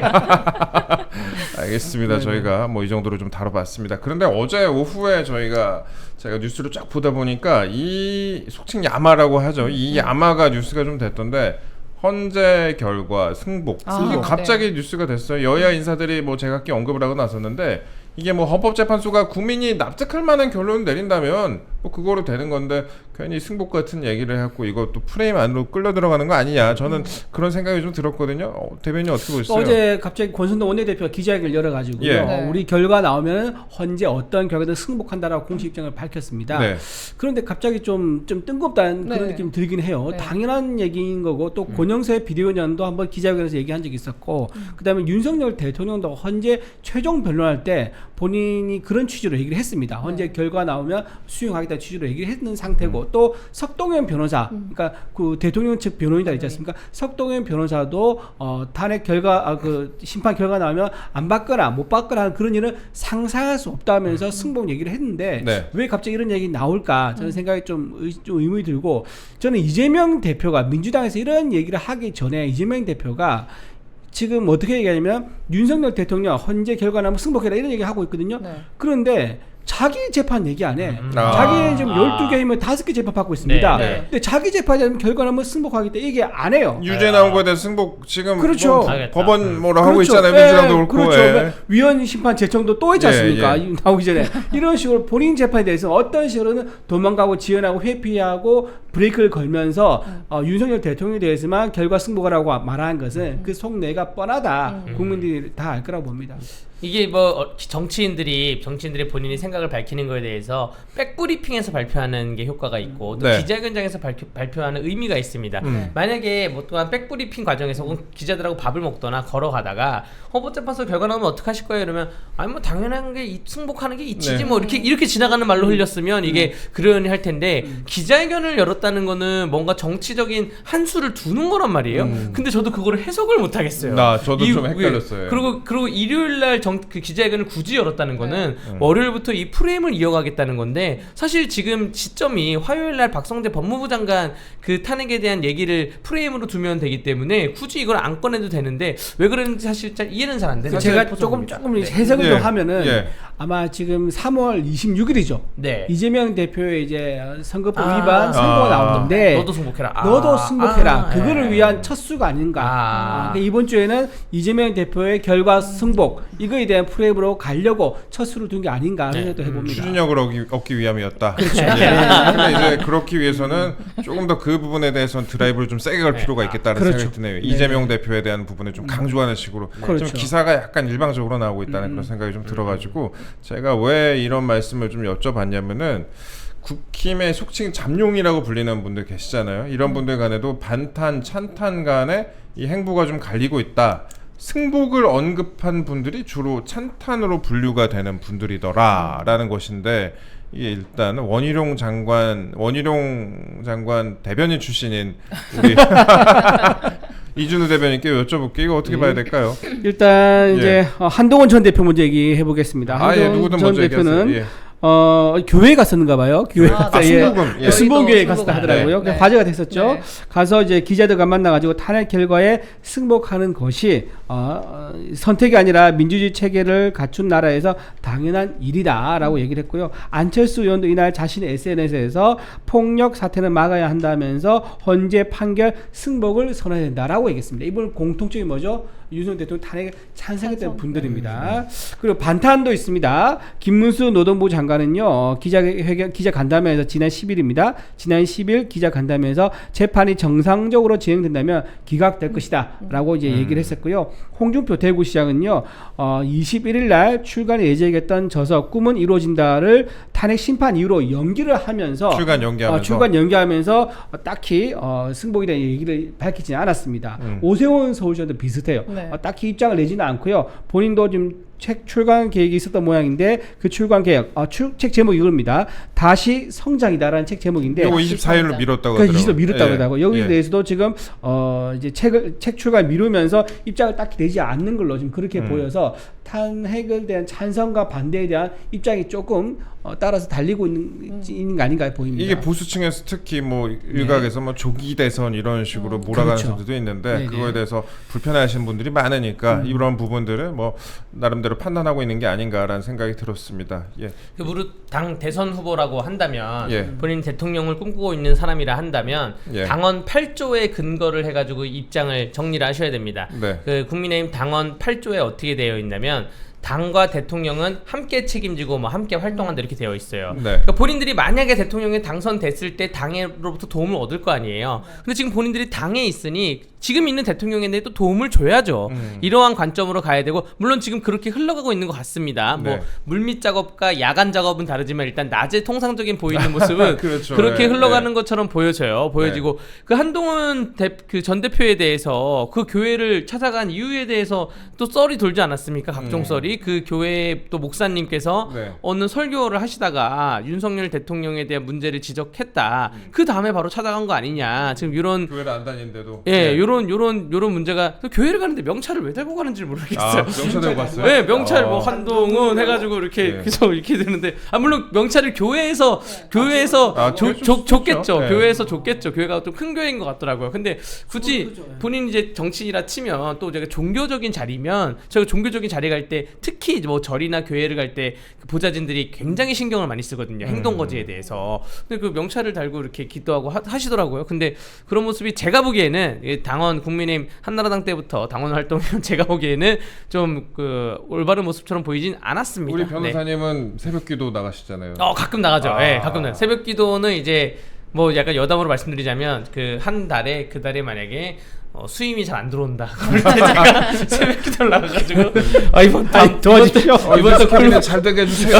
알겠습니다. 저희가 뭐 이 정도로 좀 다뤄봤습니다. 그런데 어제 오후에 제가 뉴스를 쫙 보다 보니까 이 속칭 야마라고 하죠. 이 야마가 뉴스가 좀 됐던데 헌재 결과 승복. 이게 갑자기 뉴스가 됐어요. 여야 인사들이 뭐 제각기 언급을 하고 나섰는데 이게 뭐 헌법재판소가 국민이 납득할 만한 결론을 내린다면 뭐 그거로 되는 건데 괜히 승복 같은 얘기를 해갖고 이것도 프레임 안으로 끌려 들어가는 거 아니냐 저는 그런 생각이 좀 들었거든요. 대변인 어떻게 보셨어요? 어제 갑자기 권순동 원내대표가 기자회견을 열어가지고요. 예. 네. 우리 결과 나오면 헌재 어떤 결과든 승복한다라고 공식 입장을 밝혔습니다. 네. 그런데 갑자기 좀 뜬금없다는 그런 네. 느낌이 들긴 해요. 네. 당연한 얘기인 거고 또 권영세 비대위원장도 한번 기자회견에서 얘기한 적이 있었고 그다음에 윤석열 대통령도 헌재 최종 변론할 때 본인이 그런 취지로 얘기를 했습니다. 헌재 결과 나오면 수용하겠다. 있다 취지로 얘기를 했는 상태고 또 석동현 변호사, 그러니까 그 대통령 측 변호인단 있지 않습니까? 석동현 변호사도 탄핵 결과 그 심판 결과 나오면 안 받거나 못 받거나 하는 그런 일은 상상할 수 없다면서 승복 얘기를 했는데 네. 왜 갑자기 이런 얘기 나올까? 저는 생각이 좀 의문이 들고 저는 이재명 대표가 민주당에서 이런 얘기를 하기 전에 이재명 대표가 지금 어떻게 얘기하냐면 윤석열 대통령 헌재 결과 나면 승복해라 이런 얘기 하고 있거든요. 네. 그런데 자기 재판 얘기 안 해. 아. 자기는 지금 12개이면 5개 재판 받고 있습니다. 네, 네. 근데 자기 재판이 결과 나면 승복하기 때문에 얘기 안 해요. 유죄 나온 거에 대해서 승복 지금 그렇죠. 뭐 알겠다. 법원 뭐라 하고 그렇죠. 있잖아요. 민주당도 그렇고. 그렇죠. 예. 위헌 심판 제청도 또 있지 예, 않습니까? 예. 나오기 전에 이런 식으로 본인 재판에 대해서 어떤 식으로는 도망가고 지연하고 회피하고 브레이크를 걸면서 윤석열 대통령에 대해서만 결과 승복하라고 말하는 것은 그 속내가 뻔하다. 국민들이 다 알 거라고 봅니다. 이게 뭐 정치인들이 본인이 생각을 밝히는 거에 대해서 백브리핑에서 발표하는 게 효과가 있고 또 네. 기자회견장에서 발표하는 의미가 있습니다. 만약에 뭐 또한 백브리핑 과정에서 혹은 기자들하고 밥을 먹거나 걸어가다가 헌법재판소 결과 나오면 어떡하실 거예요? 이러면 아니 뭐 당연한 게 승복하는 게 이치지 네. 뭐 이렇게 지나가는 말로 흘렸으면 이게 그러니 할 텐데 기자회견을 열었다는 거는 뭔가 정치적인 한 수를 두는 거란 말이에요. 근데 저도 그거를 해석을 못 하겠어요. 저도 좀 헷갈렸어요. 그리고 일요일 날 그 기자회견을 굳이 열었다는 거는 월요일부터 이 프레임을 이어가겠다는 건데 사실 지금 시점이 화요일 날 박성재 법무부 장관 그 탄핵에 대한 얘기를 프레임으로 두면 되기 때문에 굳이 이걸 안 꺼내도 되는데 왜 그런지 사실 잘 이해는 잘 안 되는 제가 포석입니다. 조금 네. 해석을 예. 좀 하면은 예. 아마 지금 3월 26일이죠. 네. 이재명 대표의 이제 선거법 아. 위반 선고가 나오는데 너도 승복해라. 너도 승복해라. 예. 그거를 위한 첫 수가 아닌가. 그러니까 이번 주에는 이재명 대표의 결과 승복 이거에 대한 프레임으로 가려고 첫 수를 둔 게 아닌가 하는 생각도 해봅니다. 추진력을 얻기 위함이었다. 그렇죠. 예. 근데 이제 그렇기 위해서는 조금 더 그 부분에 대해서는 드라이브를 좀 세게 갈 필요가 있겠다는 그렇죠. 생각이 드네요. 이재명 대표에 대한 부분에 좀 강조하는 식으로 그렇죠. 좀 기사가 약간 일방적으로 나오고 있다는 그런 생각이 좀 들어가지고 제가 왜 이런 말씀을 좀 여쭤봤냐면은 국힘의 속칭 잠룡이라고 불리는 분들 계시잖아요. 이런 분들 간에도 반탄, 찬탄 간에 이 행보가 좀 갈리고 있다. 승복을 언급한 분들이 주로 찬탄으로 분류가 되는 분들이더라라는 것인데 이게 일단 원희룡 장관 대변인 출신인 우리 이준우 대변인께 여쭤볼게요. 이거 어떻게 봐야 될까요? 일단 예. 이제 한동훈 전 대표 먼저 얘기해 보겠습니다. 한동훈 누구든 전 먼저 대표는 얘기하세요. 교회 갔었는가 봐요. 교회 갔다 순복음. 예. 순복교회 여의도 갔었다 순복음. 하더라고요. 네. 화제가 됐었죠. 네. 가서 이제 기자들과 만나가지고 탄핵 결과에 승복하는 것이 선택이 아니라 민주주의 체계를 갖춘 나라에서 당연한 일이다라고 얘기를 했고요. 안철수 의원도 이날 자신의 SNS에서 폭력 사태는 막아야 한다면서 헌재 판결 승복을 선언해야 된다라고 얘기했습니다. 이분 공통점이 뭐죠? 윤석열 대통령 탄핵에 찬성했던 분들입니다. 그리고 반탄도 있습니다. 김문수 노동부 장관은요 기자 간담회에서 지난 10일입니다. 지난 10일 기자 간담회에서 재판이 정상적으로 진행된다면 기각될 것이다라고 이제 얘기를 했었고요. 홍준표 대구시장은요 21일 날 출간에 예정했던 저서 꿈은 이루어진다를 탄핵 심판 이후로 연기를 하면서 출간 연기하면서 딱히 승복에 대한 얘기를 밝히지는 않았습니다. 오세훈 서울시장도 비슷해요. 네. 딱히 입장을 내지는 않고요. 본인도 지금 책 출간 계획이 있었던 모양인데 그 출간 계획 책 제목이 이겁니다. 다시 성장이다라는 책 제목인데 이거 24일로 미뤘다고 그 하더라고요. 20일 미뤘다고 하더라고요. 여기에 예. 대해서도 지금 이제 책 출간 미루면서 입장을 딱히 내지 않는 걸로 지금 그렇게 보여서 탄핵에 대한 찬성과 반대에 대한 입장이 조금 따라서 달리고 있는 거 아닌가 보입니다. 이게 보수층에서 특히 뭐 일각에서 뭐 조기 대선 이런 식으로 몰아가는 그렇죠. 분들도 있는데 네네. 그거에 대해서 불편해하시는 분들이 많으니까 이런 부분들을 뭐 나름대로 판단하고 있는 게 아닌가라는 생각이 들었습니다. 예. 그 무릇 당 대선 후보라고 한다면 예. 본인 대통령을 꿈꾸고 있는 사람이라 한다면 예. 당원 8조의 근거를 해가지고 입장을 정리를 하셔야 됩니다. 네. 그 국민의힘 당원 8조에 어떻게 되어 있냐면 당과 대통령은 함께 책임지고 뭐 함께 활동한다 이렇게 되어 있어요. 네. 그러니까 본인들이 만약에 대통령에 당선됐을 때 당으로부터 도움을 얻을 거 아니에요. 근데 지금 본인들이 당에 있으니 지금 있는 대통령에 대해 또 도움을 줘야죠. 이러한 관점으로 가야 되고 물론 지금 그렇게 흘러가고 있는 것 같습니다. 네. 뭐 물밑 작업과 야간 작업은 다르지만 일단 낮에 통상적인 보이는 모습은 그렇죠. 그렇게 네. 흘러가는 네. 것처럼 보여지고 그 한동훈 그 전 대표에 대해서 그 교회를 찾아간 이유에 대해서 또 썰이 돌지 않았습니까? 각종 썰이 교회들이 그 교회 또 목사님께서 네. 어느 설교를 하시다가 윤석열 대통령에 대한 문제를 지적했다. 그 다음에 바로 찾아간 거 아니냐. 지금 이런 교회를 안 다니는데도. 예, 요런 문제가 교회를 가는데 명찰을 왜 들고 가는지 모르겠어요. 명찰 들고 갔어요? 네, 명찰 뭐 한동훈 해가지고 이렇게 네. 계속 이렇게 되는데 물론 명찰을 교회에서 교회 좀 줬겠죠. 좋죠. 네. 교회에서 줬겠죠. 교회가 좀 큰 교회인 것 같더라고요. 근데 굳이 그렇죠. 본인 이제 정치인이라 치면 또 제가 종교적인 자리면 제가 종교적인 자리 갈 때 특히 뭐 절이나 교회를 갈 때 보좌진들이 굉장히 신경을 많이 쓰거든요. 행동 거지에 대해서. 근데 그 명찰을 달고 이렇게 기도하고 하시더라고요. 근데 그런 모습이 제가 보기에는 당원 국민의힘 한나라당 때부터 당원 활동이면 제가 보기에는 좀 그 올바른 모습처럼 보이진 않았습니다. 우리 네. 변호사님은 새벽기도 나가시잖아요. 가끔 나가죠. 아. 예, 가끔 나가요. 새벽 기도는 이제 뭐 약간 여담으로 말씀드리자면 그 한 달에 그 달에 만약에 수임이 잘 안 들어온다. 그럴 때 제가 새벽 기도를 나가가지고 도와주십시오. 이번부터 굶는 잘 되게 해주세요.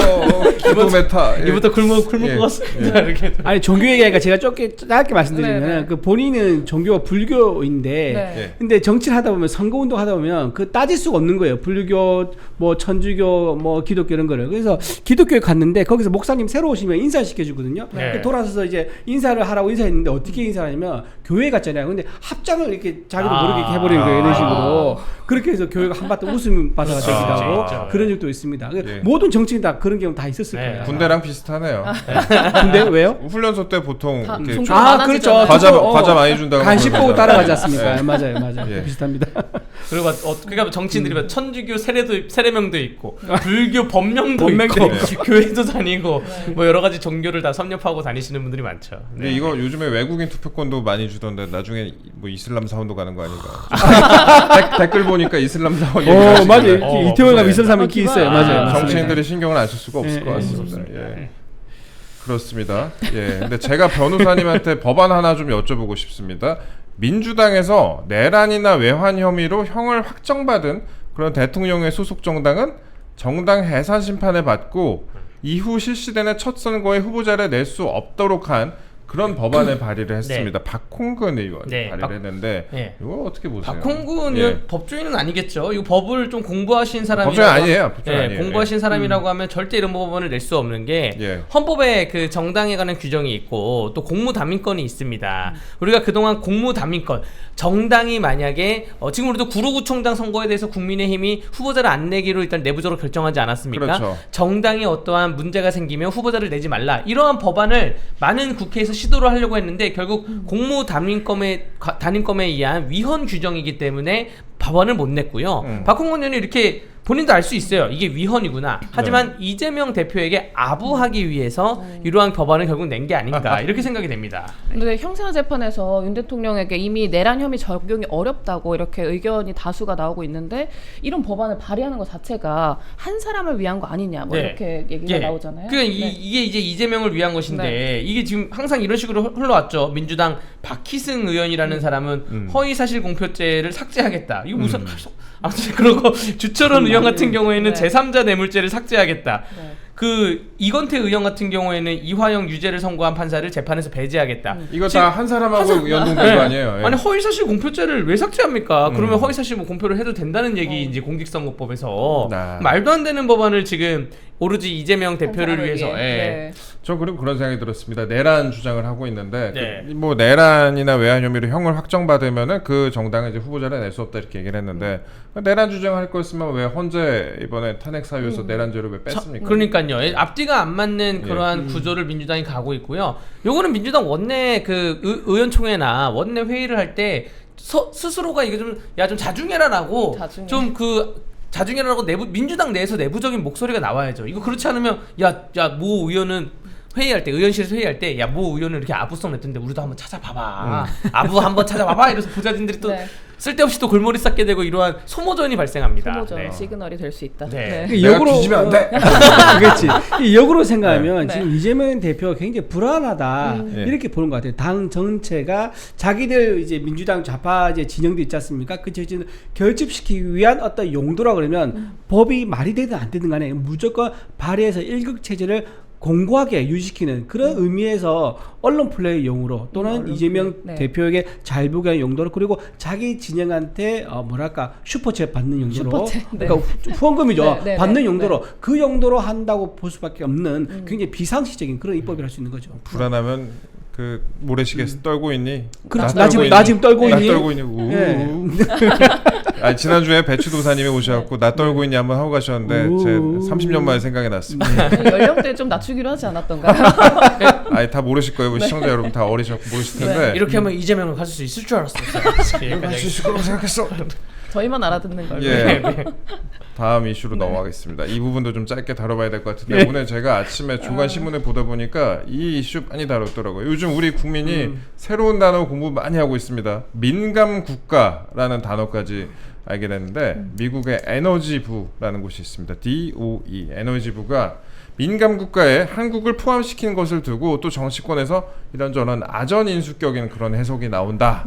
기도 메타. 예. 이부터 굶을 예. 것 같습니다. 이렇게. 아니 종교 얘기하니까 제가 짧게 말씀드리면 네, 네. 그 본인은 종교가 불교인데 네. 예. 근데 정치를 하다 보면 선거운동 하다 보면 그 따질 수가 없는 거예요. 불교 뭐 천주교 뭐 기독교 이런 거를. 그래서 기독교에 갔는데 거기서 목사님 새로 오시면 인사시켜 주거든요. 네. 돌아서서 이제 인사를 하라고 인사했는데 어떻게 인사하냐면 교회 갔잖아요. 근데 합장을 이렇게 자기도 모르게 이렇게 해버리는 거예요. 이런 식으로. 그렇게 해서 교회가 한바탕 웃음 받아가지고 진짜. 그런 적도 있습니다. 예. 모든 정치인 다 그런 경우 다 있었을 네. 거예요. 군대랑 비슷하네요. 근데 왜요? 훈련소 때 보통 다 이렇게 종교 좀 그렇죠. 많아지잖아요. 과자 많이 준다고 간식 보고 그러잖아요. 따라가지 않습니까? 예. 맞아요. 예. 비슷합니다. 그리고 그러니까 정치인들이 천주교 세례명도 있고 불교 법명도 법명도 있고 있고. 교회도 다니고 뭐 여러 가지 종교를 다 섭렵하고 다니시는 분들이 많죠. 근데 이거 요즘에 외국인 투표권도 많이 주던데 나중에 뭐 이슬람 사원도 가는 거 아닌가? 댓글 보니까 이슬람 사원 얘기하시길래 맞아요. 이렇게 이태원가 네. 미선 사면 인기 있어요. 맞아요. 정치인들이 신경을 안 쓸 수가 없을 예, 것 예. 같습니다. 예. 그렇습니다. 예. 근데 제가 변호사님한테 법안 하나 좀 여쭤보고 싶습니다. 민주당에서 내란이나 외환 혐의로 형을 확정받은 그런 대통령의 소속 정당은 정당 해산 심판을 받고 이후 실시되는 첫 선거에 후보자를 낼 수 없도록 한 그런 법안을 발의를 했습니다. 박홍근 의원이 네, 발의를 했는데 네. 이거 어떻게 보세요? 박홍근 예. 법조인은 아니겠죠. 이 법을 좀 공부하신 사람이라고 법조인 아니에요. 법조인 네, 아니에요. 공부하신 사람이라고 하면 절대 이런 법안을 낼 수 없는 게 예. 헌법에 그 정당에 관한 규정이 있고 또 공무담임권이 있습니다. 우리가 그동안 공무담임권 정당이 만약에 지금 우리도 구로구청장 선거에 대해서 국민의힘이 후보자를 안 내기로 일단 내부적으로 결정하지 않았습니까? 그렇죠. 정당에 어떠한 문제가 생기면 후보자를 내지 말라. 이러한 법안을 많은 국회에서 시도를 하려고 했는데 결국 공무담임권에 의한 위헌 규정이기 때문에 법안을 못 냈고요. 박홍근 의원이 이렇게 본인도 알 수 있어요. 이게 위헌이구나. 하지만 이재명 대표에게 아부하기 위해서 이러한 법안을 결국 낸 게 아닌가 이렇게 생각이 됩니다. 근데 형사재판에서 윤 대통령에게 이미 내란 혐의 적용이 어렵다고 이렇게 의견이 다수가 나오고 있는데 이런 법안을 발의하는 것 자체가 한 사람을 위한 거 아니냐 뭐 네. 이렇게 얘기가 나오잖아요. 그러니까 네. 이게 이제 이재명을 위한 것인데 네. 이게 지금 항상 이런 식으로 흘러왔죠. 민주당 박희승 의원이라는 사람은 허위사실 공표죄를 삭제하겠다. 이거 무슨 아무튼 그러고 주철원 의원 같은 경우에는 네. 제3자 뇌물죄를 삭제하겠다. 네. 그 이건태 의원 같은 경우에는 이화영 유죄를 선고한 판사를 재판에서 배제하겠다. 이거 다 한 사람하고 연동된 거 아니에요? 예. 아니 허위사실 공표죄를 왜 삭제합니까? 그러면 허위사실 뭐 공표를 해도 된다는 얘기인지 공직선거법에서 네. 말도 안 되는 법안을 지금 오로지 이재명 대표를 위해서 네. 저 그리고 그런 생각이 들었습니다. 내란 주장을 하고 있는데 네. 뭐 내란이나 외환 혐의로 형을 확정받으면은 그 정당은 이제 후보자를 낼 수 없다 이렇게 얘기를 했는데 내란 주장할 거였으면 왜 헌재 이번에 탄핵 사유에서 내란죄를 왜 뺐습니까? 그러니까요. 앞뒤가 안 맞는 예. 그러한 구조를 민주당이 가고 있고요. 요거는 민주당 원내 그 의원총회나 원내 회의를 할 때 스스로가 이게 좀 자중해라라고 자중해. 좀 그 자중해라라고 민주당 내에서 내부적인 목소리가 나와야죠. 이거 그렇지 않으면 모 의원은 회의할 때 의원실에서 회의할 때 모 의원은 이렇게 아부성 냈던데 우리도 한번 찾아봐봐. 아부 한번 찾아봐봐. 이래서 보좌진들이 또 네. 쓸데없이 또 골머리 쌓게 되고 이러한 소모전이 발생합니다. 소모전 네. 시그널이 될 수 있다. 네. 내가 역으로 뒤지면 안 돼. 그렇지. 이 역으로 생각하면 네. 지금 이재명 대표가 굉장히 불안하다 예. 이렇게 보는 것 같아요. 당 전체가 자기들 이제 민주당 좌파 이제 진영도 있지 않습니까? 그 정치는 결집시키기 위한 어떤 용도라 그러면 법이 말이 되든 안 되든 간에 무조건 발의해서 일극 체제를 공고하게 유지시키는 그런 의미에서 언론 플레이용으로 또는 언론 이재명 플레이. 네. 대표에게 잘 보게 하는 용도로 그리고 자기 진영한테 뭐랄까 슈퍼챗 받는 용도로 슈퍼챗, 네. 그러니까 후원금이죠. 네, 네, 받는 네, 용도로 그 용도로 한다고 볼 수밖에 없는 굉장히 비상식적인 그런 입법이라 할 수 있는 거죠. 불안하면 그 모래시계에서 떨고 있니? 그렇지. 나 나 지금 떨고 나 있니? 떨고 있니? 우. 예. 아, 지난주에 배추도사님이 오셔갖고 나 떨고 있니 한번 하고 가셨는데 우. 제 30년 만에 생각이 났습니다. 연령대 좀 낮추기로 하지 않았던가요? 아니 다 모르실 거예요. 우리 시청자 여러분 다 어리셨고 모르실 텐데. 이렇게 하면 이재명을 가질 수 있을 줄 알았어요. 할수 있을 거라고 생각했어. 저희만 알아듣는 걸로. 예. 다음 이슈로 넘어가겠습니다. 이 부분도 좀 짧게 다뤄봐야 될 것 같은데 오늘 제가 아침에 중간 신문을 보다 보니까 이 이슈 많이 다뤘더라고요. 요즘 우리 국민이 새로운 단어 공부 많이 하고 있습니다. 민감 국가라는 단어까지 알게 됐는데 미국의 에너지부라는 곳이 있습니다. DOE 에너지부가 민감 국가에 한국을 포함시킨 것을 두고 또 정치권에서 이런저런 아전인수격인 그런 해석이 나온다.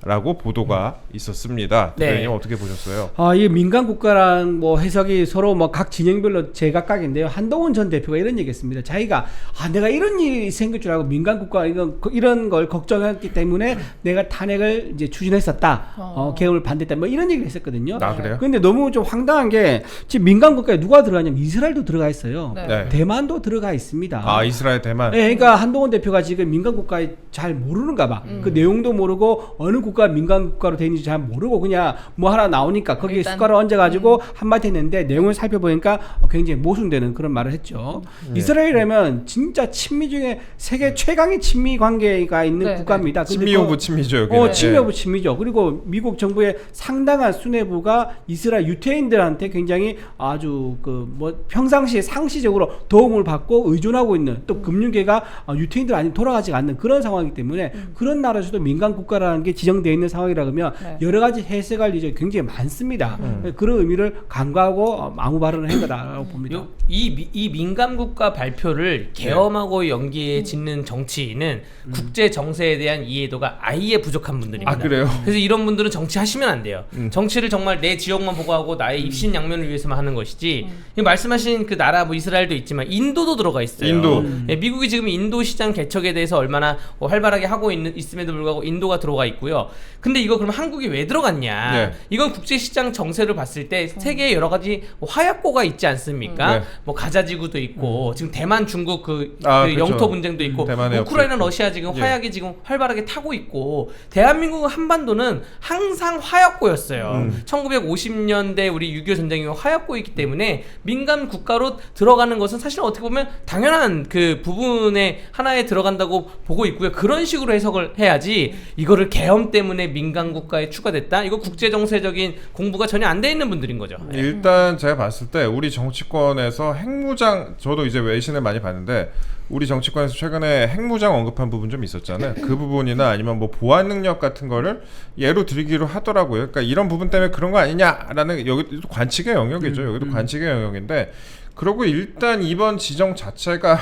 라고 보도가 있었습니다. 네. 대표님 어떻게 보셨어요? 이 민간 국가란 뭐 해석이 서로 뭐 각 진영별로 제각각인데요. 한동훈 전 대표가 이런 얘기했습니다. 자기가 내가 이런 일이 생길 줄 알고 민간 국가 이런 걸 걱정했기 때문에 내가 탄핵을 이제 추진했었다. 개헌을 반대했다. 뭐 이런 얘기를 했었거든요. 아, 그래요? 근데 너무 좀 황당한 게 지금 민간 국가에 누가 들어가냐면 이스라엘도 들어가 있어요. 네. 네. 대만도 들어가 있습니다. 아, 이스라엘, 대만. 네, 그러니까 한동훈 대표가 지금 민간 국가에 잘 모르는가 봐. 그 내용도 모르고 어느 국가 민간 국가로 돼 있는지 잘 모르고 그냥 뭐 하나 나오니까 거기에 일단, 숟가락 얹어가지고 한마디 했는데 내용을 살펴보니까 굉장히 모순되는 그런 말을 했죠. 이스라엘이라면 진짜 친미 중에 세계 최강의 친미 관계가 있는 네, 국가입니다. 근데 친미 오브 친미죠, 여기. 친미 오브 친미죠. 그리고 미국 정부의 상당한 수뇌부가 이스라엘 유태인들한테 굉장히 아주 그 뭐 평상시에 상시적으로 도움을 받고 의존하고 있는 또 금융계가 유태인들 아니면 돌아가지 않는 그런 상황이기 때문에 그런 나라에서도 민간 국가라는 게 지정되어 있는 상황이라 그러면 네. 여러 가지 해석할 일이 굉장히 많습니다. 그런 의미를 간과하고 아무 발언을 한 거다라고 봅니다. 이 민감 국가 발표를 계엄하고 연기에 짓는 정치인은 국제 정세에 대한 이해도가 아예 부족한 분들입니다. 아, 그래요? 그래서 이런 분들은 정치하시면 안 돼요. 정치를 정말 내 지역만 보고 하고 나의 입신양면을 위해서만 하는 것이지. 말씀하신 그 나라 뭐 이스라엘도 있지만 인도도 들어가 있어요. 인도. 예, 미국이 지금 인도 시장 개척에 대해서 얼마나 활발하게 하고 있음에도 불구하고 인도가 들어가 있고요. 근데 이거 그럼 한국이 왜 들어갔냐? 네. 이건 국제 시장 정세를 봤을 때 세계에 여러 가지 화약고가 있지 않습니까? 네. 뭐 가자지구도 있고 지금 대만 중국 그 그렇죠. 영토 분쟁도 있고 대만에 우크라이나 없었고. 러시아 지금 예. 화약이 지금 활발하게 타고 있고 대한민국 한반도는 항상 화약고였어요. 1950년대 우리 6.25 전쟁이 화약고이기 때문에 민간 국가로 들어가는 것은 사실 어떻게 보면 당연한 그 부분에 하나에 들어간다고 보고 있고요. 그런 식으로 해석을 해야지 이거를 계엄 때문에 민간 국가에 추가됐다. 이거 국제 정세적인 공부가 전혀 안 돼 있는 분들인 거죠. 일단 제가 봤을 때 우리 정치권에서 핵무장, 저도 이제 외신을 많이 봤는데 우리 정치권에서 최근에 핵무장 언급한 부분 좀 있었잖아요. 그 부분이나 아니면 뭐 보안 능력 같은 거를 예로 들기로 하더라고요. 그러니까 이런 부분 때문에 그런 거 아니냐라는, 여기도 관측의 영역이죠. 여기도 관측의 영역인데, 그러고 일단 이번 지정 자체가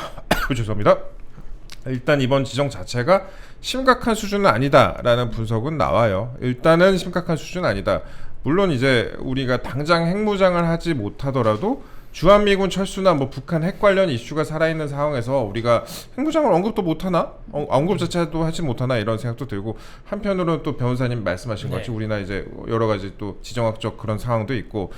죄송합니다. 일단 이번 지정 자체가 심각한 수준은 아니다라는 분석은 나와요. 일단은 심각한 수준은 아니다. 물론 이제 우리가 당장 핵무장을 하지 못하더라도 주한미군 철수나 뭐 북한 핵 관련 이슈가 살아있는 상황에서 우리가 핵무장을 언급도 못하나? 언급 자체도 하지 못하나? 이런 생각도 들고, 한편으로는 또 변호사님 말씀하신 것 같이 우리나 이제 여러 가지 또 지정학적 그런 상황도 있고,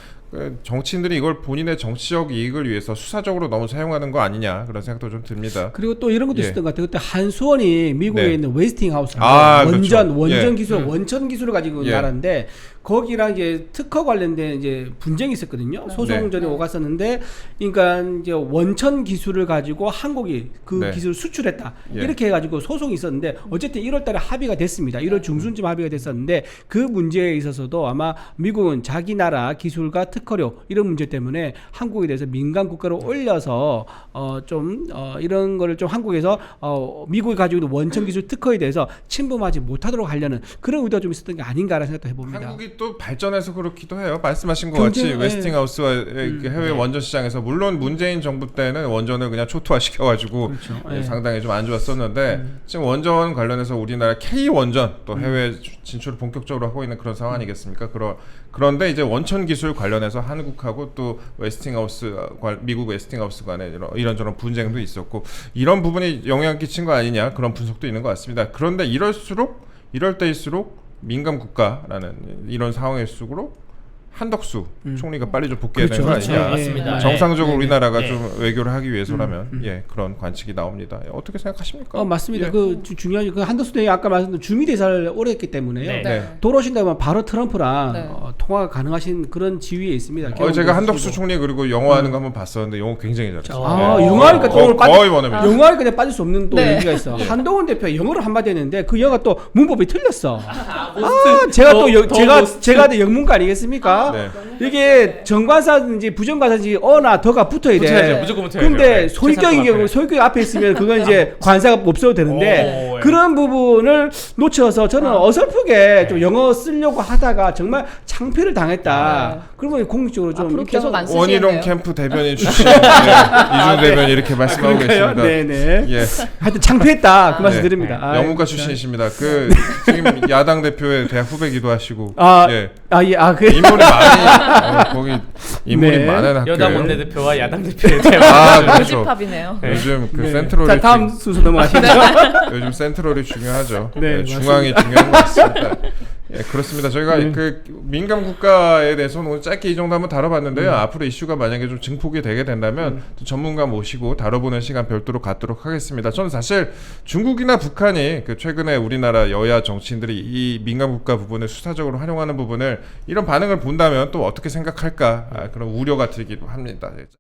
정치인들이 이걸 본인의 정치적 이익을 위해서 수사적으로 너무 사용하는 거 아니냐, 그런 생각도 좀 듭니다. 그리고 또 이런 것도 예. 있었던 것 같아요. 그때 한수원이 미국에 네. 있는 웨스팅하우스 그렇죠. 원전 예. 기술, 원천 기술을 가지고 있는 예. 나라인데 거기랑 이제 특허 관련된 이제 분쟁이 있었거든요. 소송전이 네. 오갔었는데, 그러니까 이제 원천 기술을 가지고 한국이 그 네. 기술을 수출했다 예. 이렇게 해가지고 소송이 있었는데 어쨌든 1월달에 합의가 됐습니다. 1월 중순쯤 합의가 됐었는데 그 문제에 있어서도 아마 미국은 자기 나라 기술과 특허료 이런 문제 때문에 한국에 대해서 민간 국가로 올려서 이런 거를 좀 한국에서 미국이 가지고 있는 원천 기술 특허에 대해서 침범하지 못하도록 하려는 그런 의도가 좀 있었던 게 아닌가라는 생각도 해봅니다. 한국이 또 발전해서 그렇기도 해요. 말씀하신 것 경쟁, 같이 예. 웨스팅하우스와 그 해외 원전 시장에서, 물론 문재인 정부 때는 원전을 그냥 초토화 시켜가지고 그렇죠. 예, 예. 상당히 좀 안 좋았었는데 지금 원전 관련해서 우리나라 K 원전 또 해외 진출을 본격적으로 하고 있는 그런 상황 아니겠습니까? 그런데 이제 원천 기술 관련해서 관련해서 한국하고 또 미국 웨스팅하우스 간에 이런저런 분쟁도 있었고 이런 부분이 영향을 끼친 거 아니냐 그런 분석도 있는 것 같습니다. 그런데 이럴 때일수록 민감 국가라는 이런 상황일수록 한덕수 총리가 빨리 좀 복귀해야 되는 거 그렇죠. 아니냐. 맞습니다. 정상적으로 네, 네, 우리나라가 네. 좀 외교를 하기 위해서라면 그런 관측이 나옵니다. 어떻게 생각하십니까? 맞습니다. 예. 중요한 그 한덕수 대통령이 아까 말씀드린 주미대사를 오래 했기 때문에요. 네. 네. 돌아오신다면 바로 트럼프랑 네. 통화가 가능하신 그런 지위에 있습니다. 제가 한덕수 총리 그리고 영어 하는 거 한번 봤었는데 영어 굉장히 잘했어요. 영어하니까 또 오늘 거의 원어민. 영어하니까 내가 빠질 수 없는 또 네. 얘기가 있어. 한동훈 대표 영어를 한마디 했는데 그 영어가 또 문법이 틀렸어. 모스트. 제가 더 모스트. 제가 또 영문가 아니겠습니까? 네. 이게 정관사인지 부정관사인지 어나 더가 붙어야 붙어야죠. 돼. 무조건 붙어야죠. 근데 네. 소위격인 경우 소위격 앞에 있으면 그건 이제 관사가 없어도 되는데 오, 예. 그런 부분을 놓쳐서 저는 어설프게 좀 영어 쓰려고 하다가 정말 창피를 당했다. 그러면 공식적으로 좀 앞으로 이렇게 계속 안 쓰시겠네요. 원희룡 캠프 대변인 출신 이준 대변인 이렇게 말씀하고 계십니다. 네네. 예. 하여튼 창피했다 그 말씀 네. 드립니다. 아, 영문과 출신이십니다. 지금 야당 대표의 대학 후배기도 하시고 예. 그 인물이 많이 거기 인물이 네. 많은 학교예요. 여당 원내대표와 야당 대표의 대화. 그렇죠. 교집합이네요. 요즘 그 네. 센트럴이 자 다음 순서 넘어가시죠. 요즘 센트럴이 중요하죠. 네, 중앙이 중요한 것 같습니다. 예, 그렇습니다. 저희가 그 민감 국가에 대해서는 오늘 짧게 이 정도 한번 다뤄봤는데요. 앞으로 이슈가 만약에 좀 증폭이 되게 된다면 또 전문가 모시고 다뤄보는 시간 별도로 갖도록 하겠습니다. 저는 사실 중국이나 북한이 그 최근에 우리나라 여야 정치인들이 이 민감 국가 부분을 수사적으로 활용하는 부분을 이런 반응을 본다면 또 어떻게 생각할까 그런 우려가 들기도 합니다.